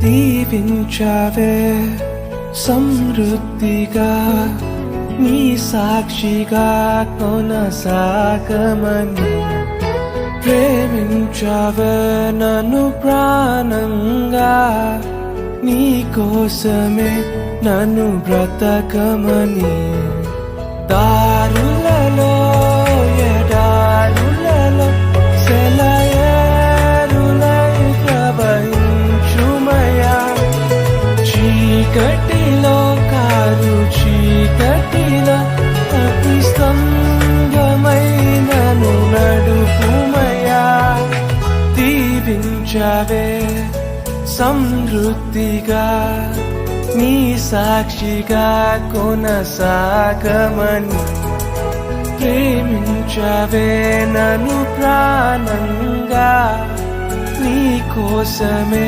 దీవించావే సమృద్ధిగా నీ సాక్షిగా కొనసాగమని ప్రేమించావే నన్ను ప్రాణంగా నీ కోసమే నన్ను బ్రతకమని దారులలో ఎడారులలో సెలయేరులై ప్రవహించుమయా చీకటిలో కారు చీకటిలో అతి స్తంభమైనను నడుపుమయా దీవించావే సమృద్ధిగా నీ సాక్షిగా కొనసాగమని ప్రేమించవే నన్ను ప్రాణంగా నీ కోసమే